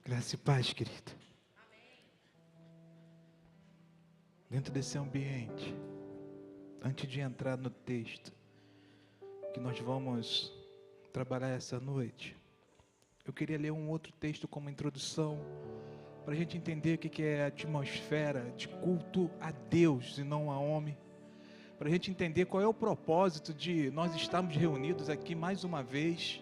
Graça e paz, querido. Dentro desse ambiente, antes de entrar no texto que nós vamos trabalhar essa noite, eu queria ler um outro texto como introdução, para a gente entender o que é a atmosfera de culto a Deus e não a homem, para a gente entender qual é o propósito de nós estarmos reunidos aqui mais uma vez.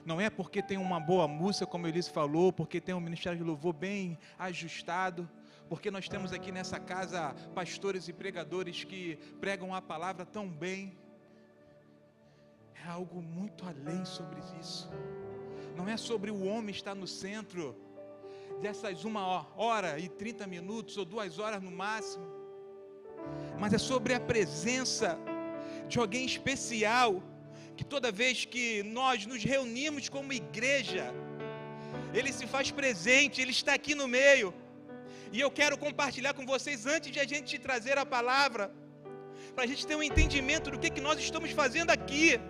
Não é porque tem uma boa música, como Elise falou, porque tem um ministério de louvor bem ajustado, porque nós temos aqui nessa casa pastores e pregadores que pregam a palavra tão bem. É algo muito além sobre isso. Não é sobre o homem estar no centro dessas 1h30 ou 2 horas no máximo, mas é sobre a presença de alguém especial, que toda vez que nós nos reunimos como igreja, Ele se faz presente, Ele está aqui no meio. E eu quero compartilhar com vocês, antes de a gente trazer a palavra, para a gente ter um entendimento do que nós estamos fazendo aqui,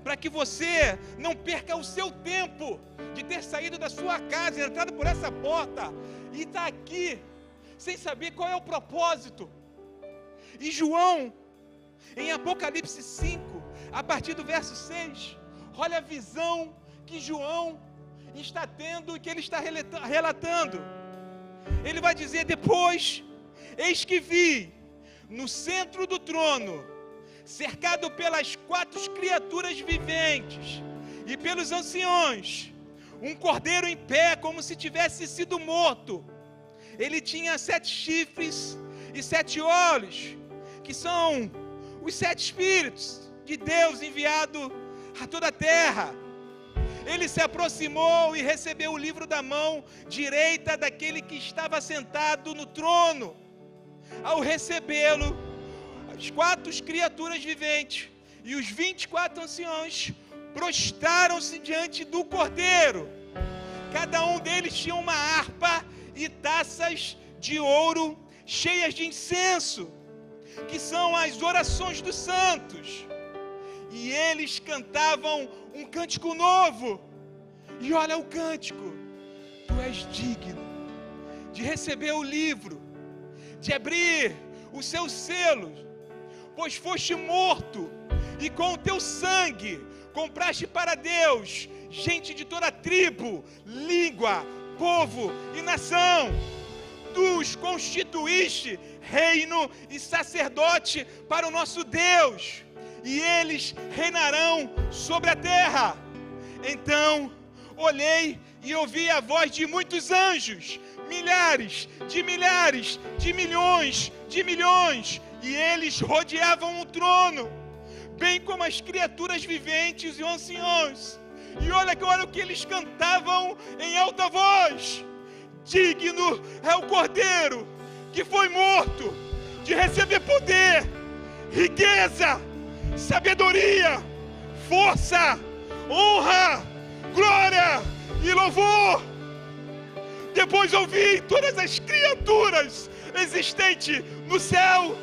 para que você não perca o seu tempo de ter saído da sua casa, entrado por essa porta e estar aqui sem saber qual é o propósito. E João, em Apocalipse 5, a partir do verso 6, olha a visão que João está tendo e que ele está relatando. Ele vai dizer: depois, eis que vi no centro do trono, cercado pelas 4 criaturas viventes e pelos anciões, um cordeiro em pé, como se tivesse sido morto. Ele tinha 7 chifres e 7 olhos, que são os 7 Espíritos de Deus enviado a toda a terra. Ele se aproximou e recebeu o livro da mão direita daquele que estava sentado no trono. Ao recebê-lo, as 4 criaturas viventes e os 24 anciãos prostraram-se diante do cordeiro. Cada um deles tinha uma harpa e taças de ouro cheias de incenso, que são as orações dos santos. E eles cantavam um cântico novo. E olha o cântico: tu és digno de receber o livro, de abrir os seus selos, pois foste morto, e com o teu sangue compraste para Deus gente de toda tribo, língua, povo e nação. Tu os constituíste reino e sacerdote para o nosso Deus, e eles reinarão sobre a terra. Então olhei e ouvi a voz de muitos anjos, milhares, de milhões, e eles rodeavam o trono, bem como as criaturas viventes e os anciãos. E olha agora o que eles cantavam em alta voz: digno é o cordeiro que foi morto de receber poder, riqueza, sabedoria, força, honra, glória e louvor. Depois ouvi todas as criaturas existentes no céu,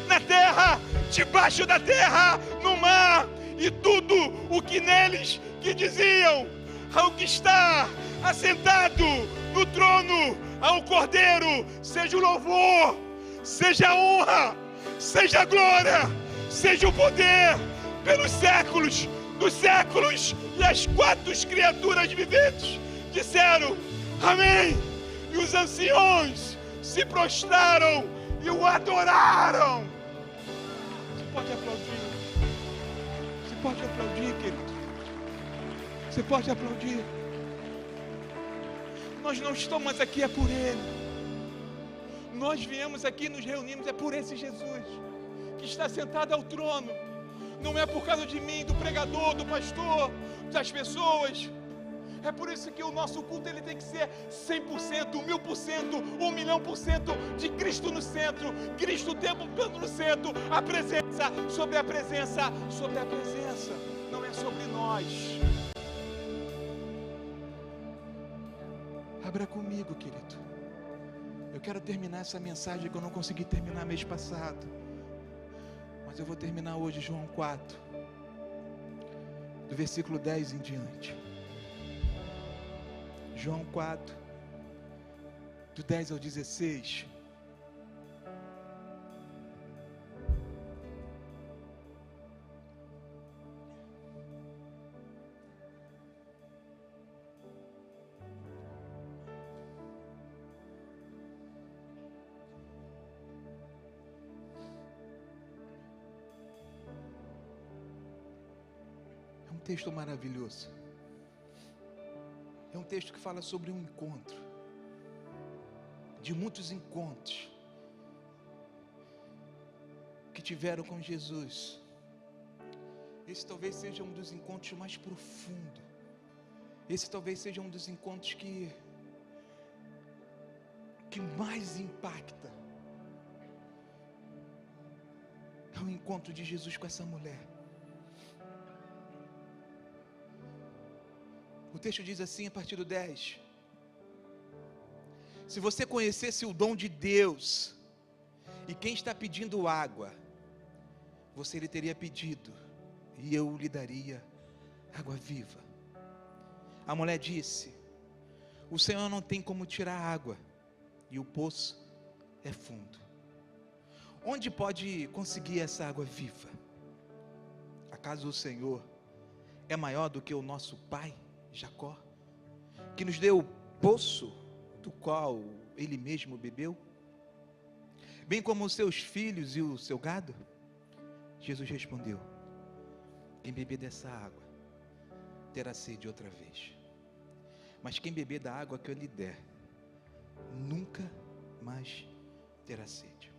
na terra, debaixo da terra, no mar, e tudo o que neles, que diziam ao que está assentado no trono, ao Cordeiro, seja o louvor, seja a honra, seja a glória, seja o poder pelos séculos dos séculos. E as 4 criaturas viventes disseram: amém. E os anciões se prostraram e o adoraram. Você pode aplaudir? Você pode aplaudir, querido? Você pode aplaudir? Nós não estamos aqui é por Ele. Nós viemos aqui, nos reunimos é por esse Jesus que está sentado ao trono. Não é por causa de mim, do pregador, do pastor, das pessoas. É por isso que o nosso culto ele tem que ser 100%, 1000%, 1.000.000% de Cristo no centro. Cristo o tempo todo no centro. A presença, sobre a presença, sobre a presença. Não é sobre nós. Abra comigo, querido. Eu quero terminar essa mensagem que eu não consegui terminar mês passado, mas eu vou terminar hoje, João 4, do versículo 10 em diante. João 4, do 10 ao 16. É um texto maravilhoso. É um texto que fala sobre um encontro, de muitos encontros que tiveram com Jesus. Esse talvez seja um dos encontros mais profundos. Esse talvez seja um dos encontros que mais impacta. É o encontro de Jesus com essa mulher. O texto diz assim a partir do 10: se você conhecesse o dom de Deus e quem está pedindo água, você lhe teria pedido e eu lhe daria água viva. A mulher disse: o Senhor não tem como tirar água e o poço é fundo. Onde pode conseguir essa água viva? Acaso o Senhor é maior do que o nosso pai Jacó, que nos deu o poço do qual ele mesmo bebeu, bem como os seus filhos e o seu gado? Jesus respondeu: quem beber dessa água terá sede outra vez, mas quem beber da água que eu lhe der nunca mais terá sede.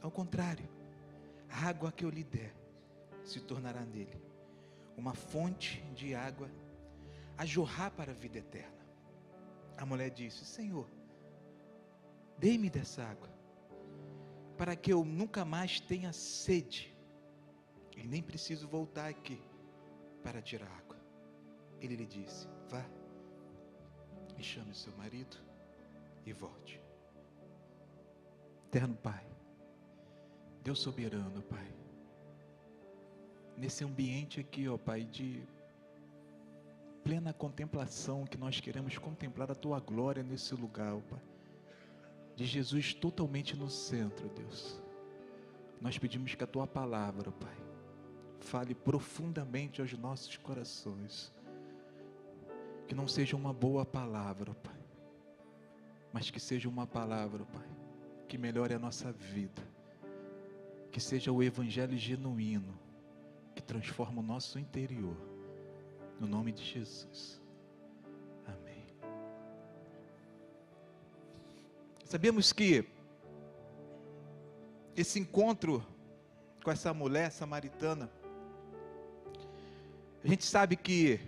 Ao contrário, a água que eu lhe der se tornará nele uma fonte de água a jorrar para a vida eterna. A mulher disse: Senhor, dê-me dessa água, para que eu nunca mais tenha sede, e nem preciso voltar aqui para tirar água. Ele lhe disse: vá e chame o seu marido e volte. Eterno Pai, Deus soberano, Pai, nesse ambiente aqui, ó Pai, de plena contemplação, que nós queremos contemplar a Tua glória nesse lugar, ó Pai, de Jesus totalmente no centro, Deus, nós pedimos que a Tua palavra, ó Pai, fale profundamente aos nossos corações, que não seja uma boa palavra, ó Pai, mas que seja uma palavra, ó Pai, que melhore a nossa vida, que seja o evangelho genuíno, que transforma o nosso interior, no nome de Jesus, amém. Sabemos que esse encontro com essa mulher samaritana, a gente sabe que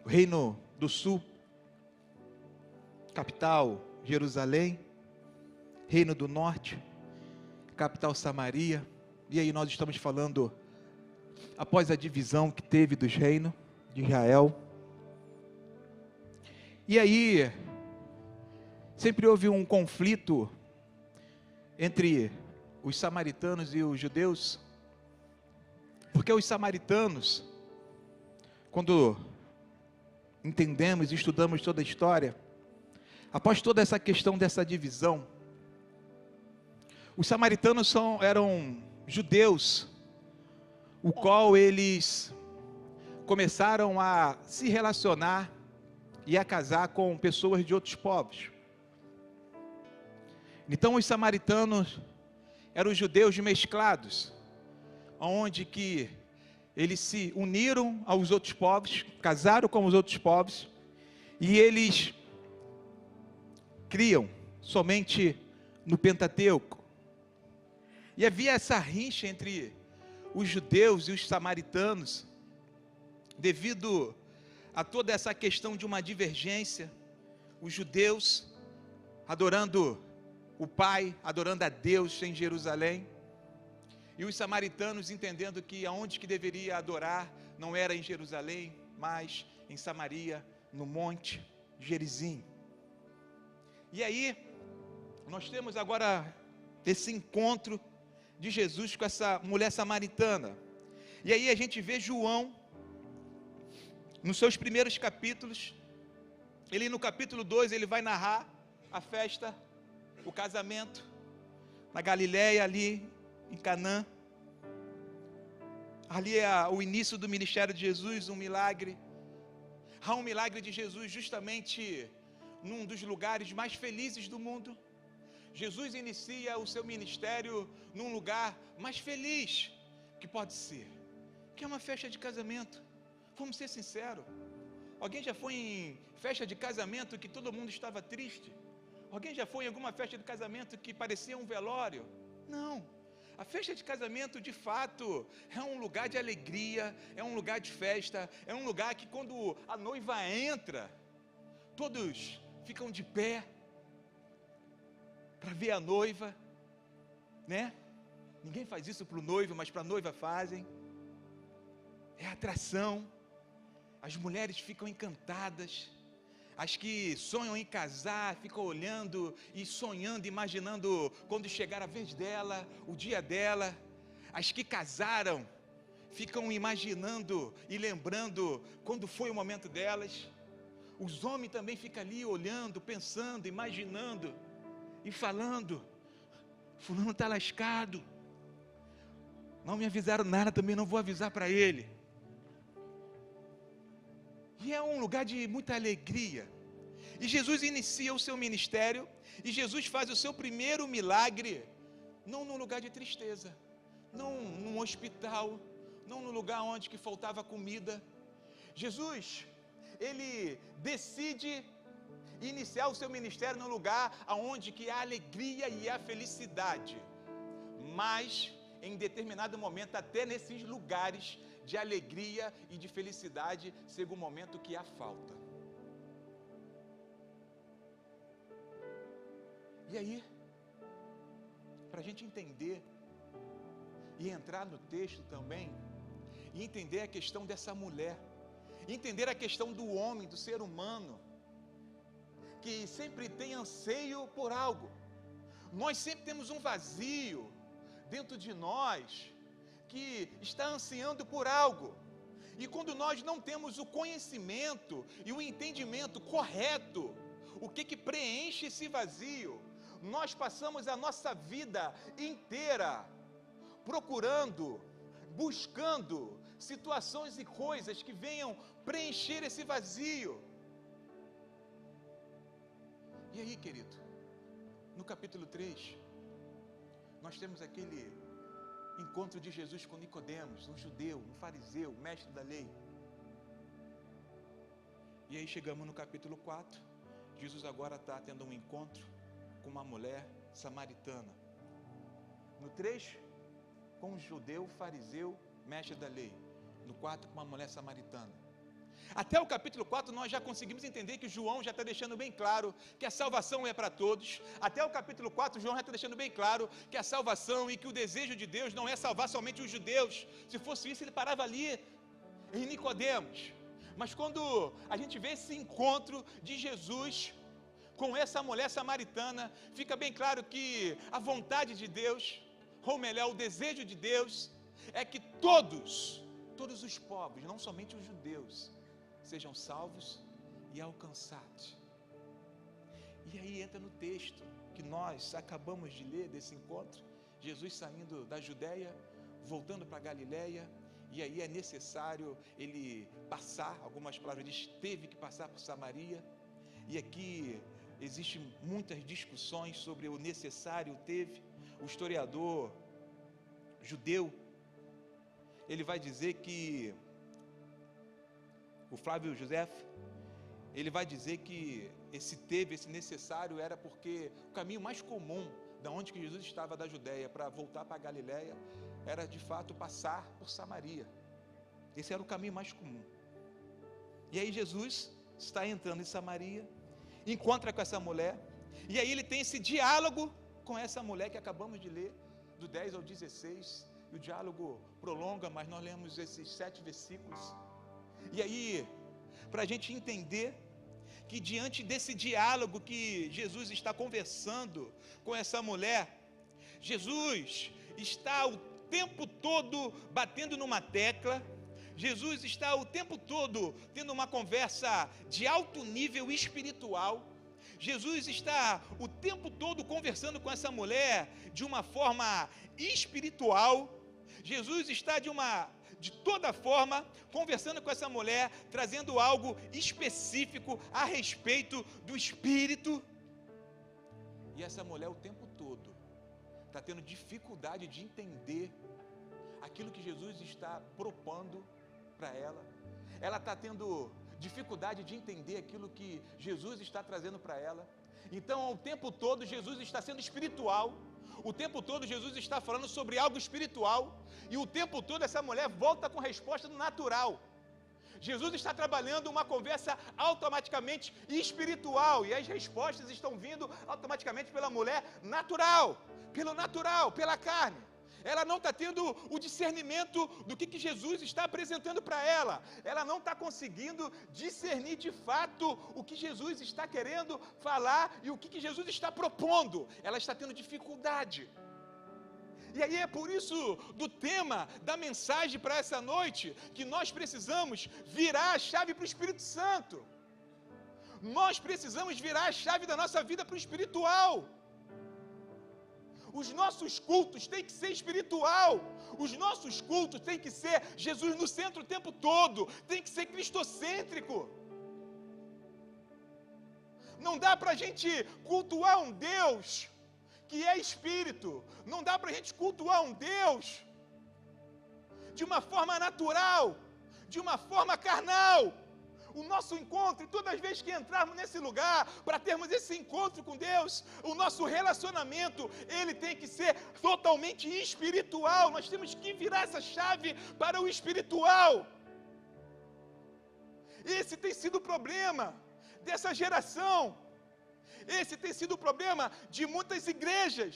o Reino do Sul, capital Jerusalém, Reino do Norte, capital Samaria, e aí nós estamos falando após a divisão que teve dos reinos de Israel. E aí sempre houve um conflito entre os samaritanos e os judeus, porque os samaritanos, quando entendemos e estudamos toda a história, após toda essa questão dessa divisão, os samaritanos eram judeus, o qual eles começaram a se relacionar e a casar com pessoas de outros povos. Então os samaritanos eram os judeus mesclados, onde que eles se uniram aos outros povos, casaram com os outros povos, e eles criam somente no Pentateuco. E havia essa rixa entre os judeus e os samaritanos, devido a toda essa questão de uma divergência, os judeus adorando o Pai, adorando a Deus em Jerusalém, e os samaritanos entendendo que aonde que deveria adorar não era em Jerusalém, mas em Samaria, no Monte Gerizim. E aí, nós temos agora esse encontro de Jesus com essa mulher samaritana. E aí a gente vê João nos seus primeiros capítulos, ele no capítulo 2, ele vai narrar a festa, o casamento, na Galileia, ali em Canaã. Ali é o início do ministério de Jesus, um milagre. Há um milagre de Jesus justamente num dos lugares mais felizes do mundo. Jesus inicia o seu ministério num lugar mais feliz que pode ser, que é uma festa de casamento. Vamos ser sinceros. Alguém já foi em festa de casamento que todo mundo estava triste? Alguém já foi em alguma festa de casamento que parecia um velório? Não. A festa de casamento, de fato, é um lugar de alegria, é um lugar de festa, é um lugar que quando a noiva entra, todos ficam de pé para ver a noiva, né? Ninguém faz isso para o noivo, mas para a noiva fazem. É atração. As mulheres ficam encantadas. As que sonham em casar, ficam olhando e sonhando, imaginando quando chegar a vez dela, o dia dela. As que casaram, ficam imaginando e lembrando quando foi o momento delas. Os homens também ficam ali olhando, pensando, imaginando e falando: fulano está lascado, não me avisaram nada, também não vou avisar para ele. E é um lugar de muita alegria. E Jesus inicia o seu ministério, e Jesus faz o seu primeiro milagre, não num lugar de tristeza, não num hospital, não num lugar onde que faltava comida. Jesus, ele decide iniciar o seu ministério num lugar onde que há alegria e há felicidade. Mas, em determinado momento, até nesses lugares de alegria e de felicidade, chega um momento que há falta. E aí, para a gente entender e entrar no texto também, e entender a questão dessa mulher, entender a questão do homem, do ser humano, que sempre tem anseio por algo. Nós sempre temos um vazio dentro de nós, que está ansiando por algo. E quando nós não temos o conhecimento e o entendimento correto, o que preenche esse vazio, nós passamos a nossa vida inteira procurando, buscando situações e coisas que venham preencher esse vazio. E aí, querido, no capítulo 3, nós temos aquele encontro de Jesus com Nicodemos, um judeu, um fariseu, mestre da lei. E aí chegamos no capítulo 4, Jesus agora está tendo um encontro com uma mulher samaritana. No 3, com um judeu, fariseu, mestre da lei. No 4, com uma mulher samaritana. Até o capítulo 4 nós já conseguimos entender que João já está deixando bem claro que a salvação é para todos. Até o capítulo 4 João já está deixando bem claro que a salvação e que o desejo de Deus não é salvar somente os judeus. Se fosse isso ele parava ali em Nicodemos. Mas quando a gente vê esse encontro de Jesus com essa mulher samaritana, fica bem claro que a vontade de Deus, ou melhor, o desejo de Deus, é que todos os povos, não somente os judeus, sejam salvos e alcançados. E aí entra no texto que nós acabamos de ler desse encontro, Jesus saindo da Judéia, voltando para a Galileia, e aí é necessário ele passar, algumas palavras diz, teve que passar por Samaria, e aqui existem muitas discussões sobre o necessário teve. O historiador judeu, ele vai dizer que o Flávio José, ele vai dizer que esse necessário era porque o caminho mais comum da onde que Jesus estava da Judéia para voltar para a Galileia era de fato passar por Samaria. Esse era o caminho mais comum. E aí Jesus está entrando em Samaria, encontra com essa mulher, e aí ele tem esse diálogo com essa mulher que acabamos de ler, do 10 ao 16, e o diálogo prolonga, mas nós lemos esses 7 versículos. E aí, para a gente entender que diante desse diálogo que Jesus está conversando com essa mulher, Jesus está o tempo todo batendo numa tecla, Jesus está o tempo todo tendo uma conversa de alto nível espiritual. Jesus está o tempo todo conversando com essa mulher de uma forma espiritual. Jesus está de toda forma conversando com essa mulher, trazendo algo específico a respeito do Espírito. E essa mulher o tempo todo está tendo dificuldade de entender aquilo que Jesus está propondo para ela. Ela está tendo dificuldade de entender aquilo que Jesus está trazendo para ela. Então, o tempo todo, Jesus está sendo espiritual. O tempo todo, Jesus está falando sobre algo espiritual. E o tempo todo, essa mulher volta com resposta no natural. Jesus está trabalhando uma conversa automaticamente espiritual. E as respostas estão vindo automaticamente pela mulher natural. Pelo natural, pela carne. Ela não está tendo o discernimento do que Jesus está apresentando para ela. Ela não está conseguindo discernir de fato o que Jesus está querendo falar e o que Jesus está propondo. Ela está tendo dificuldade. E aí é por isso do tema da mensagem para essa noite que nós precisamos virar a chave para o Espírito Santo. Nós precisamos virar a chave da nossa vida para o espiritual. Os nossos cultos têm que ser espiritual. Os nossos cultos têm que ser Jesus no centro o tempo todo. Tem que ser cristocêntrico. Não dá para a gente cultuar um Deus que é espírito. Não dá para a gente cultuar um Deus de uma forma natural, de uma forma carnal. O nosso encontro, e todas as vezes que entrarmos nesse lugar, para termos esse encontro com Deus, o nosso relacionamento, ele tem que ser totalmente espiritual. Nós temos que virar essa chave para o espiritual. Esse tem sido o problema dessa geração. Esse tem sido o problema de muitas igrejas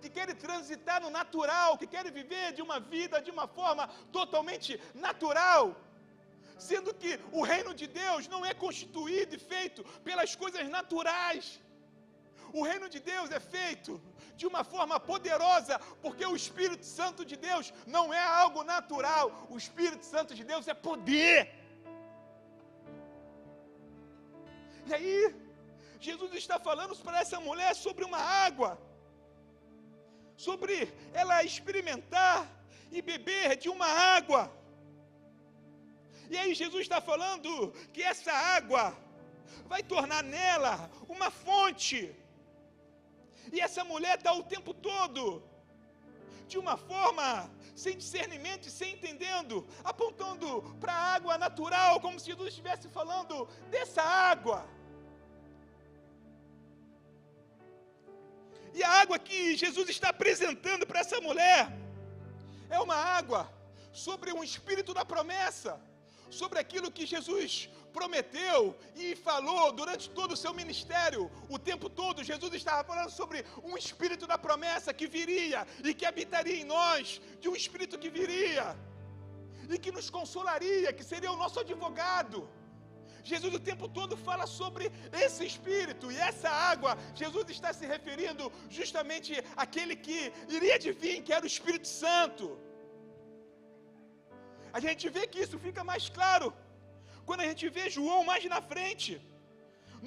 que querem transitar no natural, que querem viver de uma vida de uma forma totalmente natural. Sendo que o reino de Deus não é constituído e feito pelas coisas naturais. O reino de Deus é feito de uma forma poderosa, porque o Espírito Santo de Deus não é algo natural. O Espírito Santo de Deus é poder. E aí, Jesus está falando para essa mulher sobre uma água, sobre ela experimentar e beber de uma água. E aí Jesus está falando que essa água vai tornar nela uma fonte. E essa mulher está o tempo todo, de uma forma sem discernimento e sem entendendo, apontando para a água natural, como se Jesus estivesse falando dessa água. E a água que Jesus está apresentando para essa mulher é uma água sobre um espírito da promessa, sobre aquilo que Jesus prometeu e falou durante todo o seu ministério. O tempo todo Jesus estava falando sobre um espírito da promessa que viria e que habitaria em nós, de um espírito que viria e que nos consolaria, que seria o nosso advogado. Jesus o tempo todo fala sobre esse espírito, e essa água, Jesus está se referindo justamente àquele que iria de vir, que era o Espírito Santo. A gente vê que isso fica mais claro quando a gente vê João mais na frente,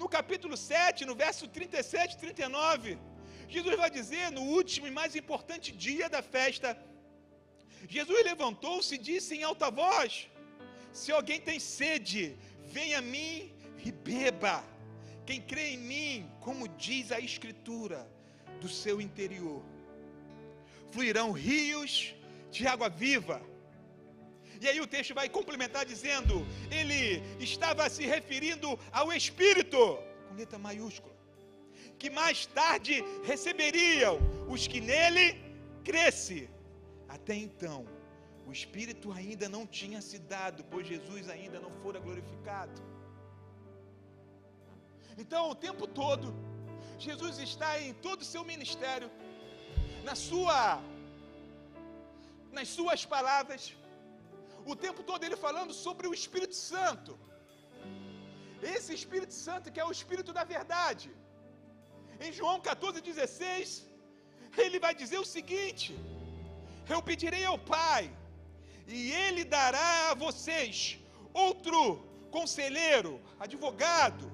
no capítulo 7, no verso 37 e 39, Jesus vai dizer, no último e mais importante dia da festa, Jesus levantou-se e disse em alta voz: se alguém tem sede, venha a mim e beba. Quem crê em mim, como diz a Escritura, do seu interior fluirão rios de água viva. E aí o texto vai complementar dizendo, ele estava se referindo ao Espírito, com letra maiúscula, que mais tarde receberiam os que nele crescem. Até então, o Espírito ainda não tinha se dado, pois Jesus ainda não fora glorificado. Então, o tempo todo, Jesus está em todo o seu ministério, nas suas palavras, o tempo todo ele falando sobre o Espírito Santo. Esse Espírito Santo que é o Espírito da verdade. Em João 14,16, ele vai dizer o seguinte: eu pedirei ao Pai, e Ele dará a vocês outro conselheiro, advogado,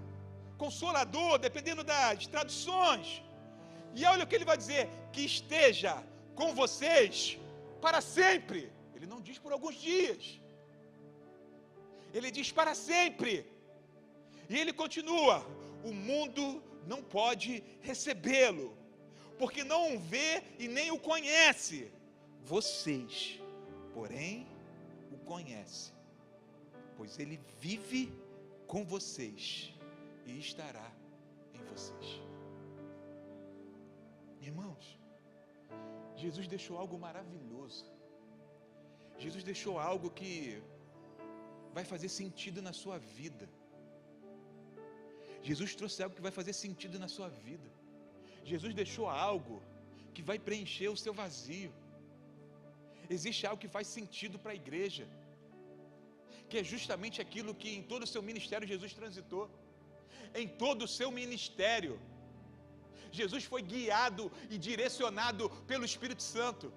consolador, dependendo das traduções. E olha o que ele vai dizer: que esteja com vocês para sempre. Ele não diz por alguns dias, ele diz para sempre. E ele continua: o mundo não pode recebê-lo, porque não o vê e nem o conhece. Vocês, porém, o conhecem, pois ele vive com vocês e estará em vocês. Irmãos, Jesus deixou algo maravilhoso. Jesus deixou algo que vai fazer sentido na sua vida. Jesus trouxe algo que vai fazer sentido na sua vida. Jesus deixou algo que vai preencher o seu vazio. Existe algo que faz sentido para a igreja, que é justamente aquilo que em todo o seu ministério Jesus transitou. Em todo o seu ministério, Jesus foi guiado e direcionado pelo Espírito Santo.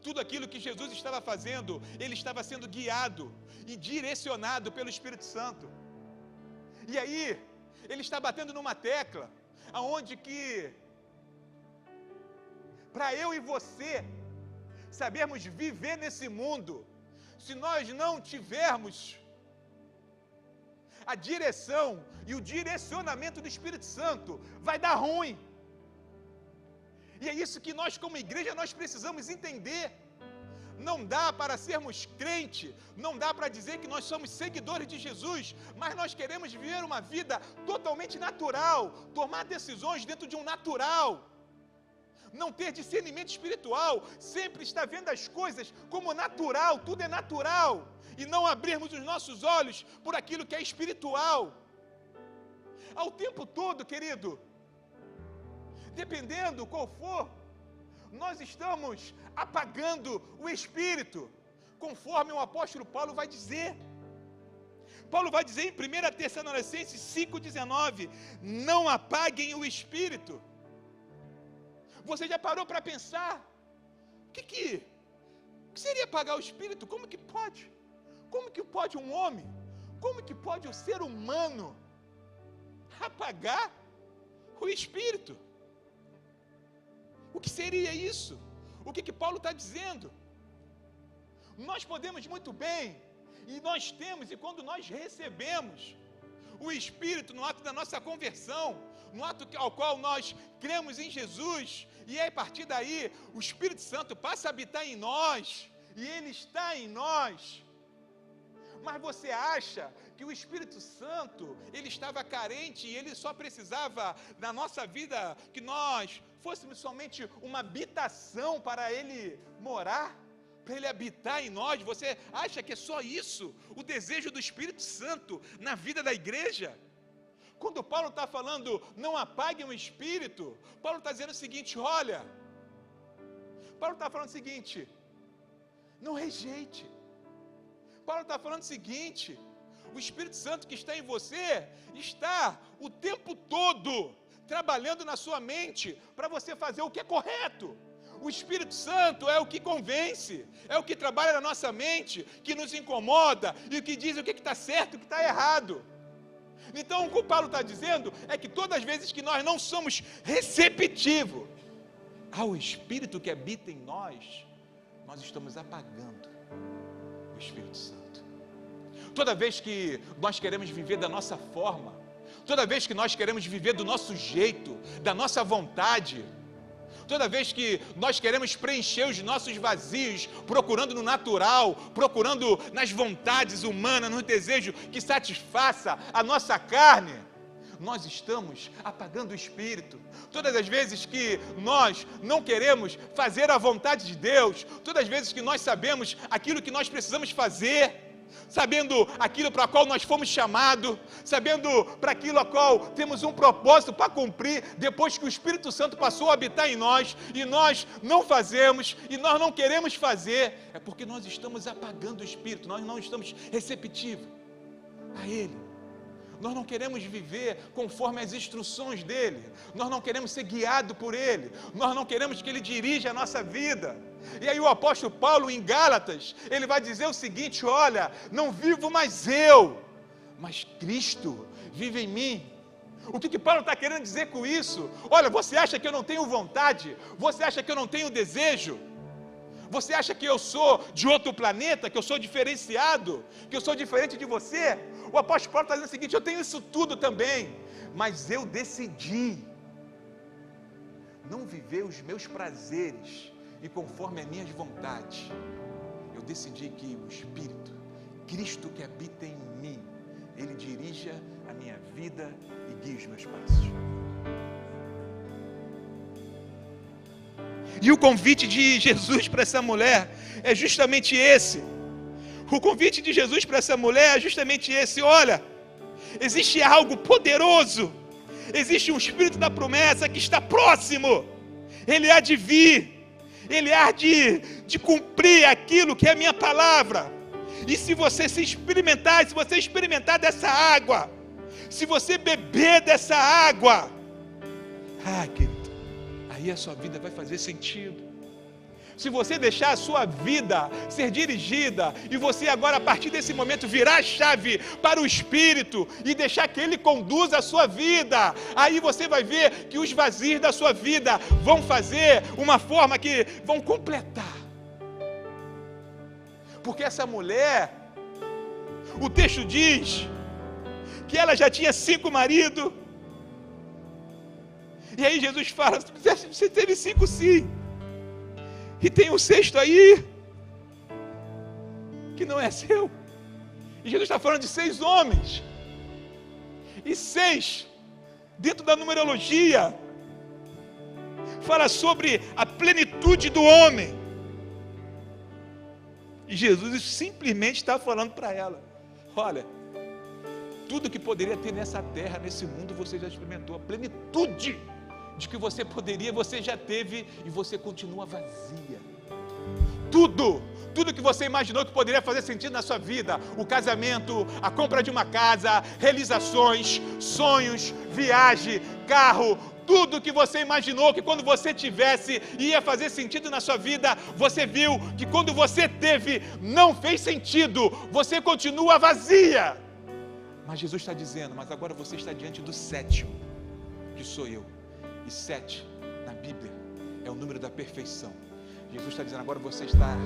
Tudo aquilo que Jesus estava fazendo, ele estava sendo guiado e direcionado pelo Espírito Santo. E aí, ele está batendo numa tecla, aonde que, para eu e você sabermos viver nesse mundo, se nós não tivermos a direção e o direcionamento do Espírito Santo, vai dar ruim. E é isso que nós como igreja nós precisamos entender. Não dá para sermos crente, não dá para dizer que nós somos seguidores de Jesus, mas nós queremos viver uma vida totalmente natural, tomar decisões dentro de um natural, não ter discernimento espiritual, sempre estar vendo as coisas como natural, tudo é natural, e não abrirmos os nossos olhos por aquilo que é espiritual. Ao tempo todo, querido, dependendo qual for, nós estamos apagando o Espírito, conforme o apóstolo Paulo vai dizer. Paulo vai dizer em 1 Tessalonicenses 5,19, não apaguem o Espírito. Você já parou para pensar, o que seria apagar o Espírito? Como que pode? Como que pode um homem, como que pode um ser humano apagar o Espírito? O que seria isso? O que Paulo está dizendo? Nós podemos muito bem, e nós temos, e quando nós recebemos o Espírito no ato da nossa conversão, no ato ao qual nós cremos em Jesus, e aí, a partir daí, o Espírito Santo passa a habitar em nós, e Ele está em nós. Mas você acha que o Espírito Santo, ele estava carente e ele só precisava, na nossa vida, que nós fôssemos somente uma habitação para ele morar, para ele habitar em nós? Você acha que é só isso, o desejo do Espírito Santo na vida da igreja? Quando Paulo está falando, não apaguem o Espírito, Paulo está dizendo o seguinte, olha, Paulo está falando o seguinte, não rejeite. Paulo está falando o seguinte, o Espírito Santo que está em você, está o tempo todo trabalhando na sua mente, para você fazer o que é correto. O Espírito Santo é o que convence, é o que trabalha na nossa mente, que nos incomoda, e o que diz o que está certo e o que está errado. Então o que o Paulo está dizendo, é que todas as vezes que nós não somos receptivos ao Espírito que habita em nós, nós estamos apagando o Espírito Santo. Toda vez que nós queremos viver da nossa forma, toda vez que nós queremos viver do nosso jeito, da nossa vontade, toda vez que nós queremos preencher os nossos vazios, procurando no natural, procurando nas vontades humanas, no desejo que satisfaça a nossa carne, nós estamos apagando o Espírito. Todas as vezes que nós não queremos fazer a vontade de Deus, todas as vezes que nós sabemos aquilo que nós precisamos fazer, sabendo aquilo para o qual nós fomos chamados, sabendo para aquilo a qual temos um propósito para cumprir, depois que o Espírito Santo passou a habitar em nós, e nós não fazemos, e nós não queremos fazer, é porque nós estamos apagando o Espírito, nós não estamos receptivos a Ele. Nós não queremos viver conforme as instruções dEle, nós não queremos ser guiados por Ele, nós não queremos que Ele dirija a nossa vida. E aí o apóstolo Paulo, em Gálatas, ele vai dizer o seguinte: olha, não vivo mais eu, mas Cristo vive em mim. O que Paulo está querendo dizer com isso? Olha, você acha que eu não tenho vontade? Você acha que eu não tenho desejo? Você acha que eu sou de outro planeta, que eu sou diferenciado, que eu sou diferente de você? O apóstolo Paulo está dizendo o seguinte: eu tenho isso tudo também, mas eu decidi não viver os meus prazeres e conforme as minhas vontades. Eu decidi que o Espírito, Cristo que habita em mim, Ele dirija a minha vida e guie os meus passos. E o convite de Jesus para essa mulher é justamente esse. O convite de Jesus para essa mulher é justamente esse: olha, existe algo poderoso, existe um Espírito da promessa que está próximo, Ele há de vir, Ele há de cumprir aquilo que é a minha palavra. E se você experimentar dessa água, se você beber dessa água, querido, aí a sua vida vai fazer sentido. Se você deixar a sua vida ser dirigida, e você agora a partir desse momento virar a chave para o Espírito, e deixar que Ele conduza a sua vida, aí você vai ver que os vazios da sua vida vão fazer uma forma que vão completar. Porque essa mulher, o texto diz que ela já tinha 5 maridos, e aí Jesus fala: você teve 5 sim, e tem um 6º aí, que não é seu. E Jesus está falando de 6 homens, e 6, dentro da numerologia, fala sobre a plenitude do homem. E Jesus simplesmente está falando para ela: olha, tudo que poderia ter nessa terra, nesse mundo, você já experimentou. A plenitude de que você poderia, você já teve, e você continua vazia. Tudo que você imaginou que poderia fazer sentido na sua vida, o casamento, a compra de uma casa, realizações, sonhos, viagem, carro, tudo que você imaginou que quando você tivesse ia fazer sentido na sua vida, você viu que quando você teve não fez sentido, você continua vazia. Mas Jesus está dizendo: mas agora você está diante do 7º, que sou eu. E 7 na Bíblia é o número da perfeição. Jesus está dizendo: agora você está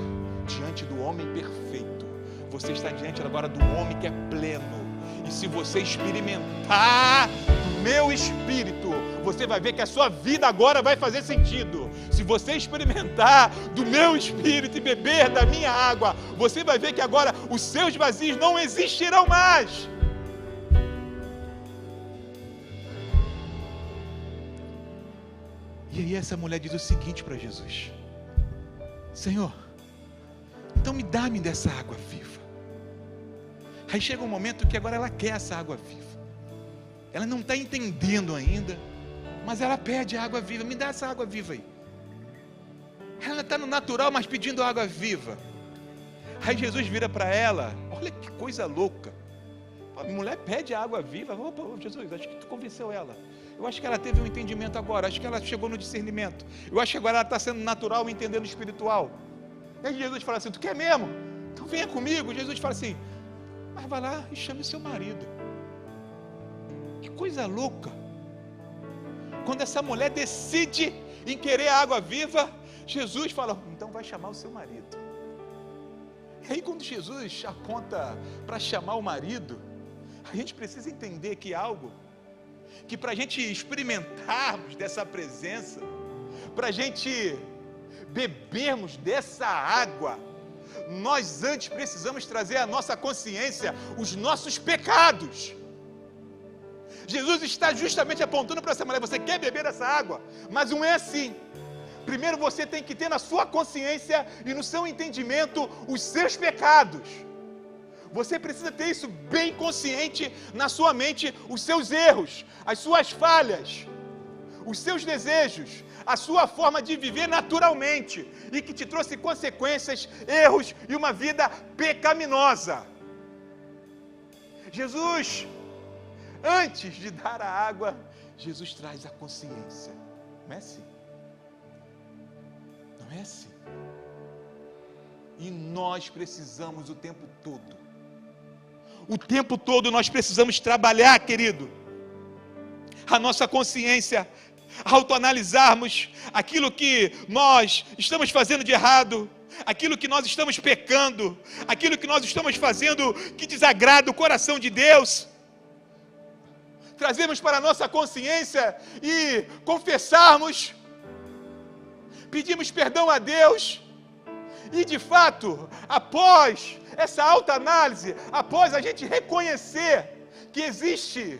diante do homem perfeito, você está diante agora do homem que é pleno. E se você experimentar do meu Espírito, você vai ver que a sua vida agora vai fazer sentido. Se você experimentar do meu Espírito e beber da minha água, você vai ver que agora os seus vazios não existirão mais. E aí essa mulher diz o seguinte para Jesus: Senhor, então me dessa água viva. Aí chega um momento que agora ela quer essa água viva. Ela não está entendendo ainda, mas ela pede a água viva. Me dá essa água viva aí. Ela está no natural, mas pedindo água viva. Aí Jesus vira para ela: olha que coisa louca. A mulher pede a água viva. Opa, Jesus, acho que tu convenceu ela. Eu acho que ela teve um entendimento agora. Acho que ela chegou no discernimento. Eu acho que agora ela está sendo natural, entendendo o espiritual. E aí Jesus fala assim: tu quer mesmo? Então venha comigo. Jesus fala assim: mas vai lá e chame seu marido. Que coisa louca. Quando essa mulher decide em querer a água viva, Jesus fala: então vai chamar o seu marido. E aí quando Jesus aponta para chamar o marido, a gente precisa entender que algo que para a gente experimentarmos dessa presença, para a gente bebermos dessa água, nós antes precisamos trazer à nossa consciência os nossos pecados. Jesus está justamente apontando para essa mulher: você quer beber essa água? Mas não é assim. Primeiro você tem que ter na sua consciência e no seu entendimento os seus pecados. Você precisa ter isso bem consciente na sua mente, os seus erros, as suas falhas, os seus desejos, a sua forma de viver naturalmente e que te trouxe consequências, erros e uma vida pecaminosa. Jesus, antes de dar a água, Jesus traz a consciência. Não é assim? Não é assim. E nós precisamos o tempo todo. O tempo todo nós precisamos trabalhar, querido, a nossa consciência, autoanalisarmos aquilo que nós estamos fazendo de errado, aquilo que nós estamos pecando, aquilo que nós estamos fazendo que desagrada o coração de Deus. Trazemos para a nossa consciência e confessarmos, pedimos perdão a Deus, e de fato, após essa autoanálise, após a gente reconhecer que existe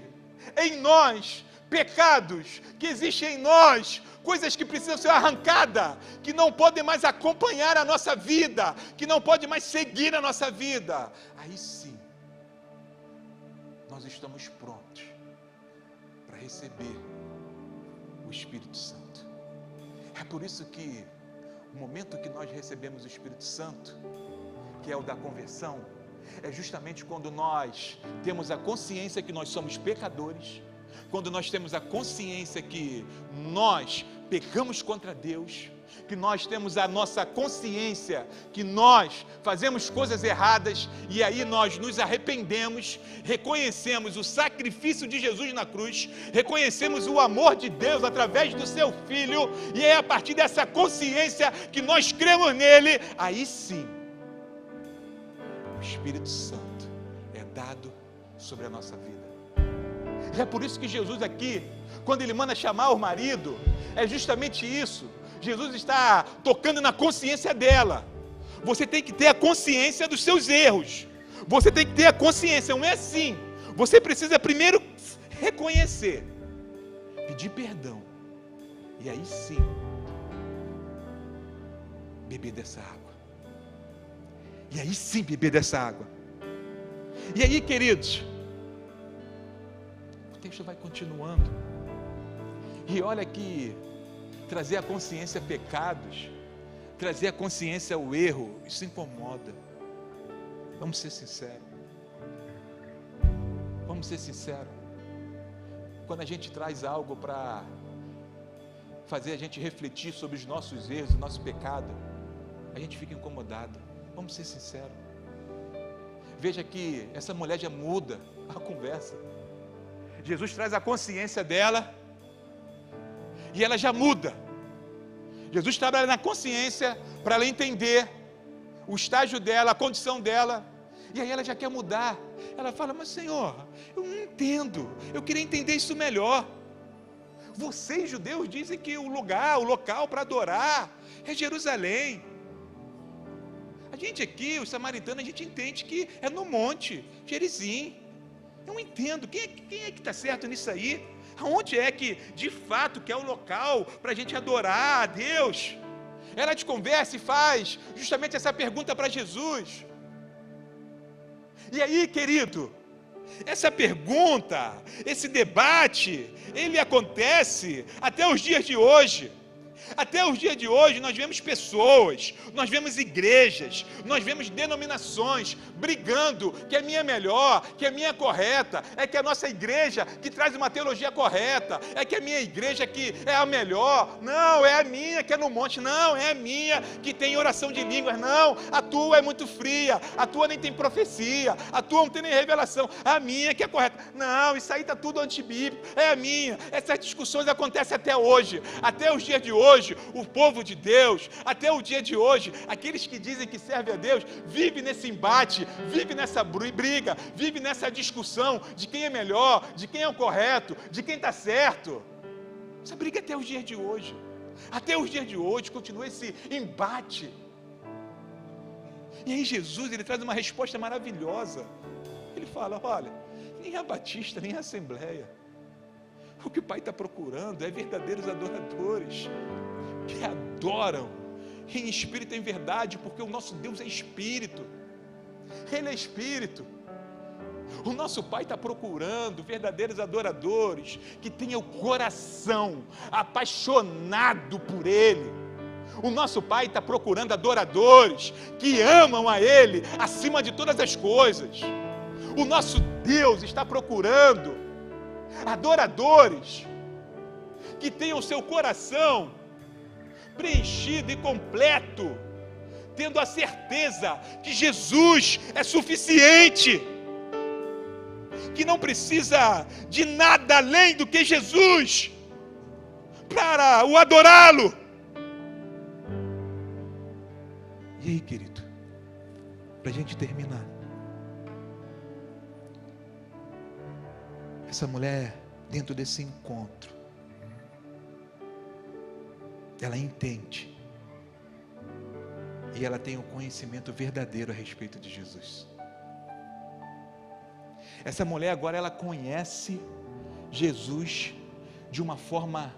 em nós pecados, que existe em nós coisas que precisam ser arrancadas, que não podem mais acompanhar a nossa vida, que não podem mais seguir a nossa vida, aí sim, nós estamos prontos para receber o Espírito Santo. É por isso que o momento que nós recebemos o Espírito Santo, que é o da conversão, é justamente quando nós temos a consciência que nós somos pecadores, quando nós temos a consciência que nós pecamos contra Deus, que nós temos a nossa consciência que nós fazemos coisas erradas, e aí nós nos arrependemos, reconhecemos o sacrifício de Jesus na cruz, reconhecemos o amor de Deus através do seu Filho, e é a partir dessa consciência que nós cremos nele, aí sim, o Espírito Santo é dado sobre a nossa vida. E é por isso que Jesus aqui, quando ele manda chamar o marido, é justamente isso. Jesus está tocando na consciência dela. Você tem que ter a consciência dos seus erros. Você tem que ter a consciência, não é assim. Você precisa primeiro reconhecer, pedir perdão, e aí sim, beber dessa água. E aí sim, beber dessa água. E aí, queridos, o texto vai continuando. E olha que trazer a consciência a pecados, trazer a consciência ao erro, isso incomoda. Vamos ser sinceros. Vamos ser sinceros. Quando a gente traz algo para fazer a gente refletir sobre os nossos erros, o nosso pecado, a gente fica incomodado. Vamos ser sinceros. Veja que essa mulher já muda a conversa. Jesus traz a consciência dela e ela já muda. Jesus trabalha na consciência para ela entender o estágio dela, a condição dela, e aí ela já quer mudar. Ela fala: mas Senhor, eu não entendo, eu queria entender isso melhor. Vocês judeus dizem que o local para adorar é Jerusalém. A gente aqui, os samaritanos, a gente entende que é no monte, Gerizim. Eu não entendo, quem é que está certo nisso aí? Aonde é que, de fato, que é o local para a gente adorar a Deus? Ela te conversa e faz justamente essa pergunta para Jesus. E aí, querido, essa pergunta, esse debate, ele acontece até os dias de hoje. Até os dias de hoje nós vemos pessoas, nós vemos igrejas, nós vemos denominações brigando que a minha é melhor, que a minha é correta, é que a nossa igreja que traz uma teologia correta, é que a minha igreja que é a melhor, não, é a minha que é no monte, não, é a minha que tem oração de línguas, não, a tua é muito fria, a tua nem tem profecia, a tua não tem nem revelação, a minha que é correta, não, isso aí está tudo antibíblico, é a minha. Essas discussões acontecem até hoje, até os dias de hoje. O povo de Deus, até o dia de hoje, aqueles que dizem que servem a Deus, vive nesse embate, vive nessa briga, vive nessa discussão de quem é melhor, de quem é o correto, de quem está certo. Essa briga até os dias de hoje. Até os dias de hoje continua esse embate. E aí Jesus, ele traz uma resposta maravilhosa. Ele fala: olha, nem a Batista, nem a Assembleia, o que o Pai está procurando é verdadeiros adoradores, que adoram em espírito e em verdade, porque o nosso Deus é espírito, Ele é espírito. O nosso Pai está procurando verdadeiros adoradores, que tenham o coração apaixonado por Ele. O nosso Pai está procurando adoradores que amam a Ele acima de todas as coisas. O nosso Deus está procurando adoradores que tenham o seu coração preenchido e completo tendo a certeza que Jesus é suficiente, que não precisa de nada além do que Jesus para o adorá-lo. E aí, querido, para a gente terminar, essa mulher, dentro desse encontro, ela entende e ela tem um conhecimento verdadeiro a respeito de Jesus. Essa mulher agora, ela conhece Jesus de uma forma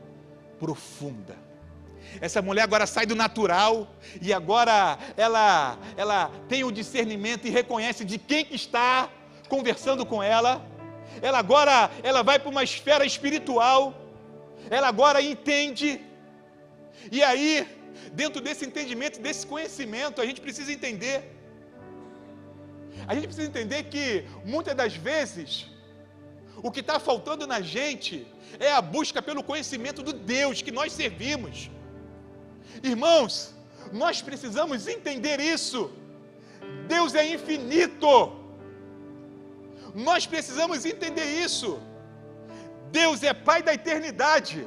profunda. Essa mulher agora sai do natural e agora ela tem o discernimento e reconhece de quem que está conversando com ela. Ela agora vai para uma esfera espiritual. Ela agora entende. E aí, dentro desse entendimento, desse conhecimento, a gente precisa entender. A gente precisa entender que muitas das vezes o que está faltando na gente é a busca pelo conhecimento do Deus que nós servimos. Irmãos, nós precisamos entender isso. Deus é infinito. Nós precisamos entender isso. Deus é Pai da eternidade.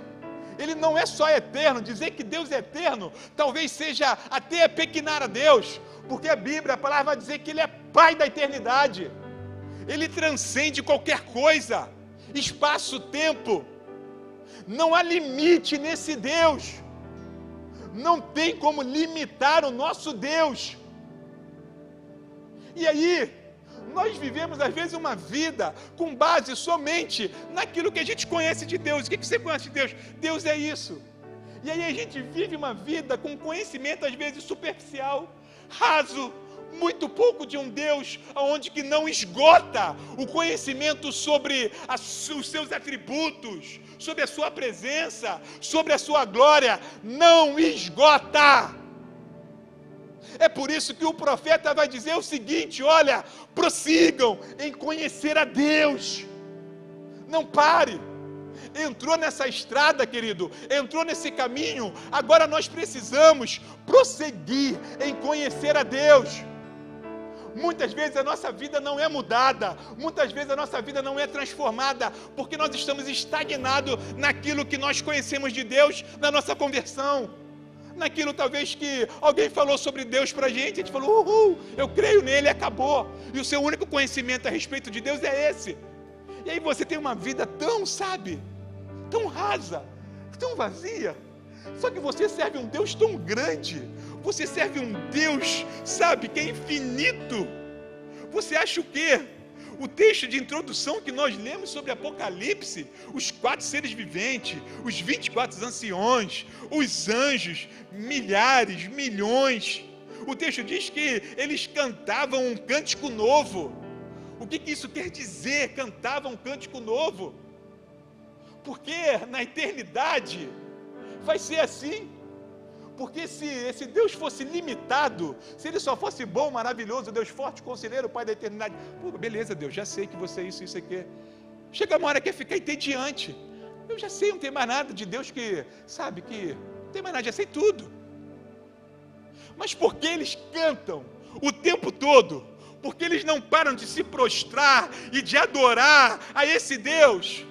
Ele não é só eterno. Dizer que Deus é eterno talvez seja até apequenar a Deus, porque a Bíblia, a palavra vai dizer que Ele é Pai da eternidade. Ele transcende qualquer coisa, espaço, tempo. Não há limite nesse Deus. Não tem como limitar o nosso Deus. E aí, nós vivemos às vezes uma vida com base somente naquilo que a gente conhece de Deus. O que você conhece de Deus? Deus é isso. E aí a gente vive uma vida com conhecimento às vezes superficial, raso, muito pouco de um Deus onde que não esgota o conhecimento sobre os seus atributos, sobre a sua presença, sobre a sua glória. Não esgota. É por isso que o profeta vai dizer o seguinte: olha, prossigam em conhecer a Deus. Não pare. Entrou nessa estrada, querido, entrou nesse caminho, agora nós precisamos prosseguir em conhecer a Deus. Muitas vezes a nossa vida não é mudada, muitas vezes a nossa vida não é transformada, porque nós estamos estagnados naquilo que nós conhecemos de Deus, na nossa conversão, naquilo talvez que alguém falou sobre Deus pra gente, a gente falou, eu creio nele e acabou, e o seu único conhecimento a respeito de Deus é esse. E aí você tem uma vida tão, tão rasa, tão vazia, só que você serve um Deus tão grande, você serve um Deus, que é infinito. Você acha o quê? O texto de introdução que nós lemos sobre Apocalipse, os 4 seres viventes, os 24 anciões, os anjos, milhares, milhões. O texto diz que eles cantavam um cântico novo. O que isso quer dizer, cantavam um cântico novo? Porque na eternidade vai ser assim. Porque se esse Deus fosse limitado, se Ele só fosse bom, maravilhoso, Deus forte, conselheiro, Pai da eternidade, beleza, Deus, já sei que você é isso, isso aqui. Chega uma hora que fica entediante. Eu já sei, não tem mais nada de Deus que não tem mais nada, já sei tudo. Mas porque eles cantam o tempo todo, porque eles não param de se prostrar e de adorar a esse Deus,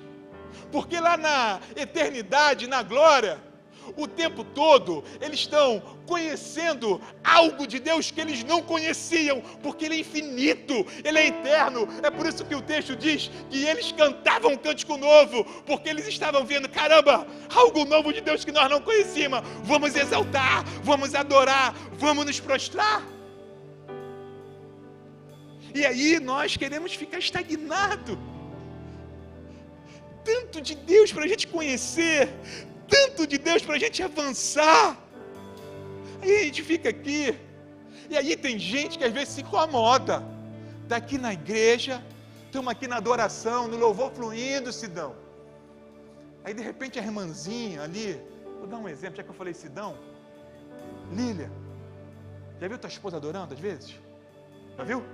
porque lá na eternidade, na glória, o tempo todo eles estão conhecendo algo de Deus que eles não conheciam, porque Ele é infinito, Ele é eterno. É por isso que o texto diz que eles cantavam um cântico novo, porque eles estavam vendo, caramba, algo novo de Deus que nós não conhecíamos. Vamos exaltar, vamos adorar, vamos nos prostrar. E aí nós queremos ficar estagnados. Tanto de Deus para a gente conhecer, tanto de Deus para a gente avançar. Aí a gente fica aqui, e aí tem gente que às vezes se incomoda. Está aqui na igreja, estamos aqui na adoração, no louvor fluindo, Sidão. Aí de repente a irmãzinha ali, vou dar um exemplo, já que eu falei Sidão, Lília, já viu tua esposa adorando às vezes? Já viu?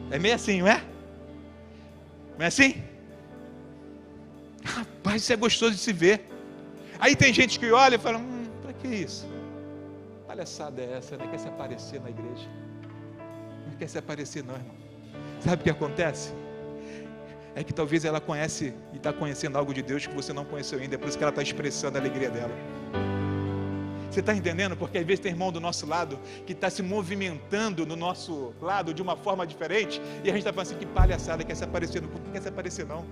É meio assim, não é? Não é assim? Rapaz, isso é gostoso de se ver. Aí tem gente que olha e fala, que isso? Palhaçada é essa? Não quer se aparecer na igreja? Não quer se aparecer não, irmão. Sabe o que acontece? É que talvez ela conhece e está conhecendo algo de Deus que você não conheceu ainda. É por isso que ela está expressando a alegria dela. Você está entendendo? Porque às vezes tem irmão do nosso lado que está se movimentando no nosso lado de uma forma diferente, e a gente está falando assim, que palhaçada, quer se aparecer no culto? Não quer se aparecer não.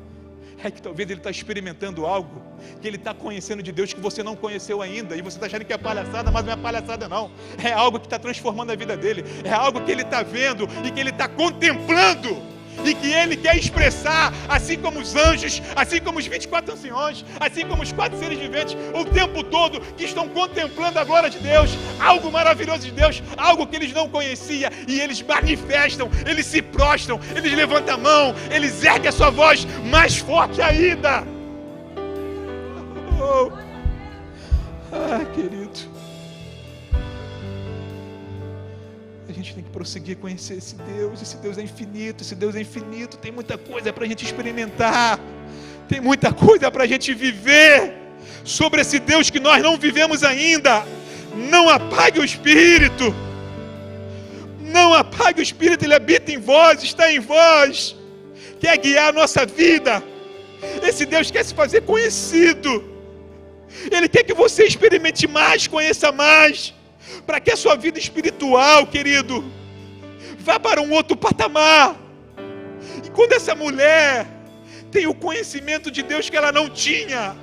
É que talvez ele está experimentando algo que ele está conhecendo de Deus que você não conheceu ainda, e você está achando que é palhaçada, mas não é palhaçada não. É algo que está transformando a vida dele, é algo que ele está vendo e que ele está contemplando, e que ele quer expressar, assim como os anjos, assim como os 24 anciões, assim como os 4 seres viventes, o tempo todo, que estão contemplando a glória de Deus, algo maravilhoso de Deus, algo que eles não conheciam, e eles manifestam, eles se prostram, eles levantam a mão, eles erguem a sua voz mais forte ainda. Oh. Querido, a gente tem que prosseguir a conhecer esse Deus é infinito, tem muita coisa para a gente experimentar, tem muita coisa para a gente viver sobre esse Deus que nós não vivemos ainda. Não apague o Espírito, não apague o Espírito, Ele habita em vós, está em vós, quer guiar a nossa vida. Esse Deus quer se fazer conhecido, Ele quer que você experimente mais, conheça mais, para que a sua vida espiritual, querido, vá para um outro patamar. E quando essa mulher tem o conhecimento de Deus que ela não tinha,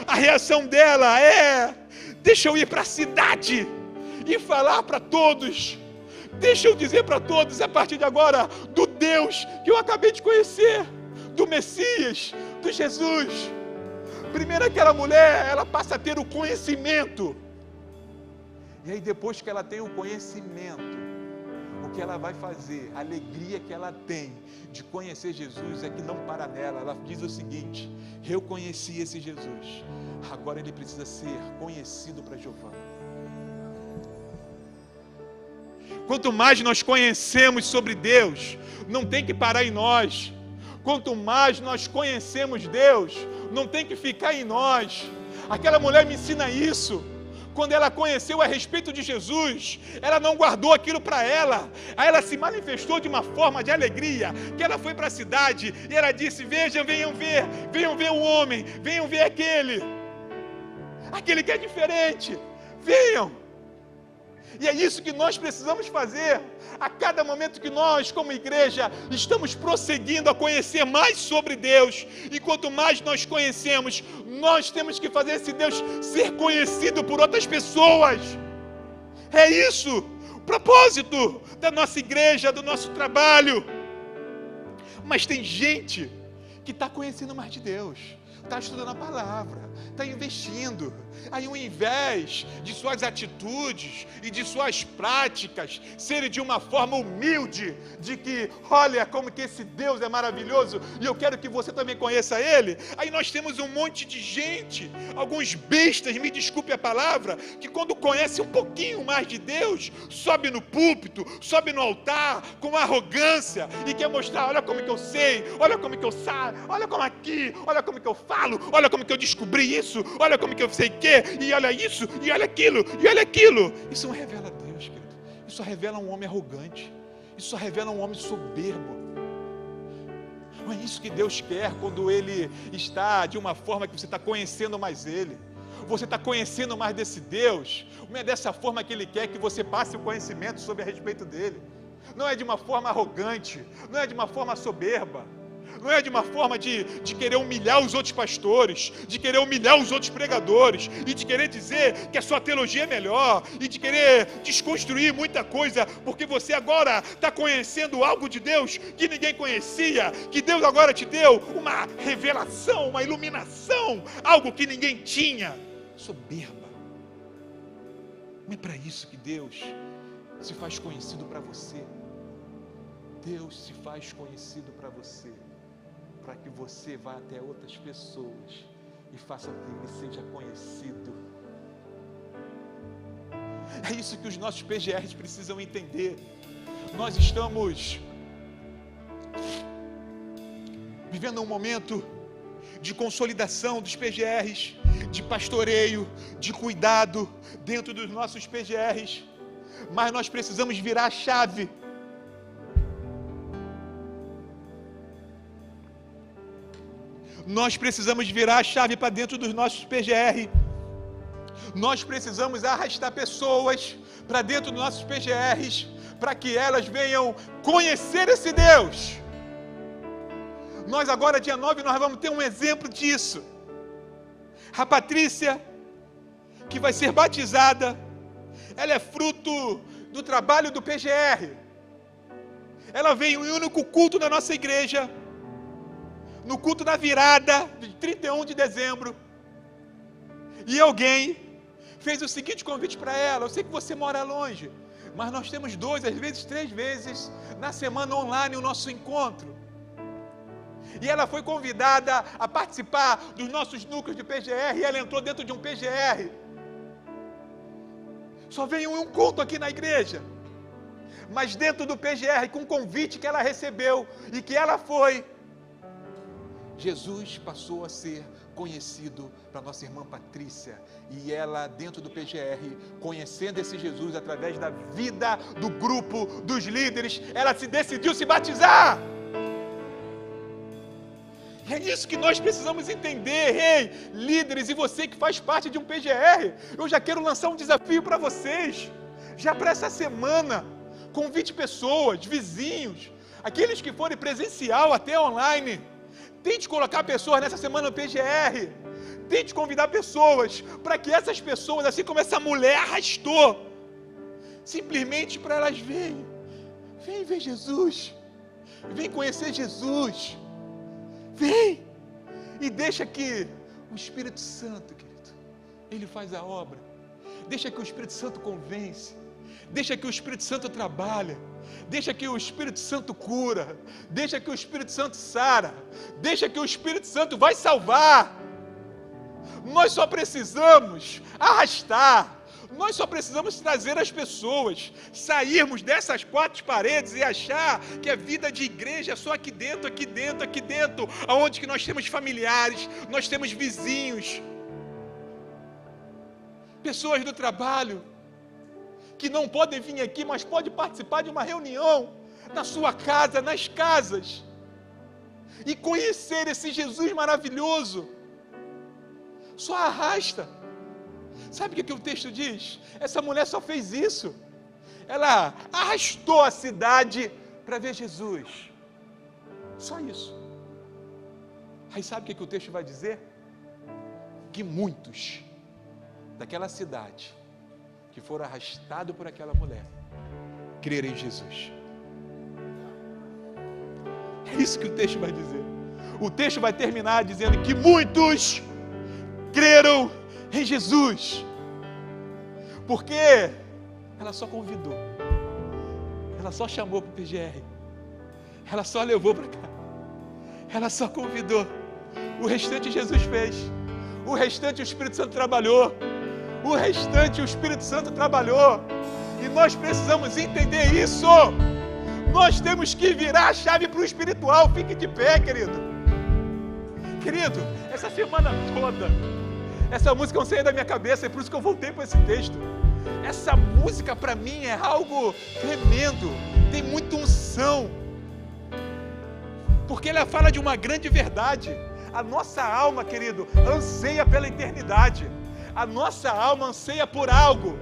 a reação dela é: deixa eu ir para a cidade e falar para todos, deixa eu dizer para todos a partir de agora do Deus que eu acabei de conhecer, do Messias, do Jesus. Primeiro aquela mulher, ela passa a ter o conhecimento. E aí depois que ela tem o conhecimento, o que ela vai fazer, a alegria que ela tem de conhecer Jesus é que não para nela. Ela diz o seguinte: eu conheci esse Jesus, agora ele precisa ser conhecido para Giovana. Quanto mais nós conhecemos sobre Deus, não tem que parar em nós. Quanto mais nós conhecemos Deus, não tem que ficar em nós. Aquela mulher me ensina isso. Quando ela conheceu a respeito de Jesus, ela não guardou aquilo para ela. Aí ela se manifestou de uma forma de alegria, que ela foi para a cidade e ela disse: vejam, venham ver o homem, venham ver aquele que é diferente, venham. E é isso que nós precisamos fazer a cada momento que nós, como igreja, estamos prosseguindo a conhecer mais sobre Deus. E quanto mais nós conhecemos, nós temos que fazer esse Deus ser conhecido por outras pessoas. É isso o propósito da nossa igreja, do nosso trabalho. Mas tem gente que está conhecendo mais de Deus, está estudando a palavra, está investindo. Aí, ao invés de suas atitudes e de suas práticas serem de uma forma humilde, de que, olha como que esse Deus é maravilhoso e eu quero que você também conheça Ele, aí nós temos um monte de gente, alguns bestas, me desculpe a palavra, que quando conhece um pouquinho mais de Deus, sobe no púlpito, sobe no altar com arrogância e quer mostrar: olha como que eu sei, olha como que eu sei, olha como aqui, olha como que eu falo, olha como que eu descobri isso, olha como que eu sei que, e olha isso, e olha aquilo, e olha aquilo. Isso não revela Deus, querido. Isso só revela um homem arrogante, isso só revela um homem soberbo. Não é isso que Deus quer quando Ele está de uma forma que você está conhecendo mais Ele. Você está conhecendo mais desse Deus. Não é dessa forma que Ele quer que você passe o conhecimento sobre a respeito dEle. Não é de uma forma arrogante, não é de uma forma soberba. Não é de uma forma de querer humilhar os outros pastores, de querer humilhar os outros pregadores, e de querer dizer que a sua teologia é melhor, e de querer desconstruir muita coisa, porque você agora está conhecendo algo de Deus que ninguém conhecia, que Deus agora te deu uma revelação, uma iluminação, algo que ninguém tinha. Soberba. Não é para isso que Deus se faz conhecido para você. Deus se faz conhecido para você, para que você vá até outras pessoas e faça com que Ele seja conhecido. É isso que os nossos PGRs precisam entender. Nós estamos vivendo um momento de consolidação dos PGRs, de pastoreio, de cuidado dentro dos nossos PGRs, mas nós precisamos virar a chave. Nós precisamos virar a chave para dentro dos nossos PGR. Nós precisamos arrastar pessoas para dentro dos nossos PGRs, para que elas venham conhecer esse Deus. Nós agora, dia 9, nós vamos ter um exemplo disso. A Patrícia, que vai ser batizada, ela é fruto do trabalho do PGR. Ela veio em um único culto da nossa igreja, no culto da virada, de 31 de dezembro. E alguém fez o seguinte convite para ela: eu sei que você mora longe, mas nós temos 2, às vezes 3 vezes na semana online o nosso encontro. E ela foi convidada a participar dos nossos núcleos de PGR, e ela entrou dentro de um PGR. Só veio um culto aqui na igreja, mas dentro do PGR, com o convite que ela recebeu e que ela foi, Jesus passou a ser conhecido para nossa irmã Patrícia, e ela dentro do PGR, conhecendo esse Jesus através da vida do grupo dos líderes, ela se decidiu se batizar. E é isso que nós precisamos entender. Ei, líderes, e você que faz parte de um PGR, eu já quero lançar um desafio para vocês, já para essa semana. Convide pessoas, vizinhos, aqueles que forem presencial até online. Tente colocar pessoas nessa semana no PGR. Tente convidar pessoas, para que essas pessoas, assim como essa mulher arrastou, simplesmente para elas vem ver Jesus, vem conhecer Jesus. Vem e deixa que o Espírito Santo, querido, ele faz a obra. Deixa que o Espírito Santo convence. Deixa que o Espírito Santo trabalha. Deixa que o Espírito Santo cura. Deixa que o Espírito Santo sara. Deixa que o Espírito Santo vai salvar. Nós só precisamos arrastar. Nós só precisamos trazer as pessoas, sairmos dessas 4 paredes e achar que a vida de igreja é só aqui dentro, aonde que nós temos familiares, nós temos vizinhos, pessoas do trabalho, que não podem vir aqui, mas podem participar de uma reunião, na sua casa, nas casas, e conhecer esse Jesus maravilhoso. Só arrasta. Sabe o que o texto diz? Essa mulher só fez isso. Ela arrastou a cidade para ver Jesus. Só isso. Aí sabe o que o texto vai dizer? Que muitos daquela cidade que foram arrastados por aquela mulher creram em Jesus. É isso que o texto vai dizer. O texto vai terminar dizendo que muitos creram em Jesus, porque ela só convidou, ela só chamou para o PGR, ela só levou para cá, ela só convidou. O restante Jesus fez, o restante o Espírito Santo trabalhou, e nós precisamos entender isso. Nós temos que virar a chave para o espiritual. Fique de pé, querido, essa semana toda essa música não saiu da minha cabeça, é por isso que eu voltei para esse texto. Essa música para mim é algo tremendo, tem muita unção, porque ela fala de uma grande verdade. A nossa alma, querido, anseia pela eternidade, a nossa alma anseia por algo,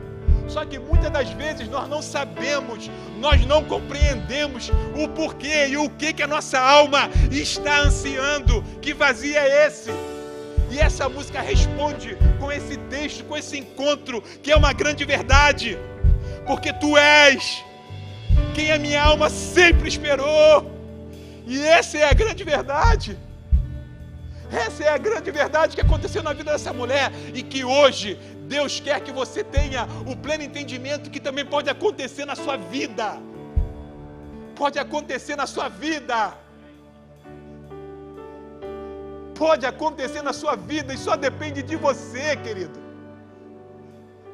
só que muitas das vezes nós não sabemos, nós não compreendemos o porquê e o que a nossa alma está ansiando. Que vazio é esse? E essa música responde com esse texto, com esse encontro, que é uma grande verdade. Porque tu és quem a minha alma sempre esperou. E essa é a grande verdade. Essa é a grande verdade que aconteceu na vida dessa mulher. E que hoje Deus quer que você tenha o pleno entendimento que também pode acontecer na sua vida. Pode acontecer na sua vida. Pode acontecer na sua vida, e só depende de você, querido.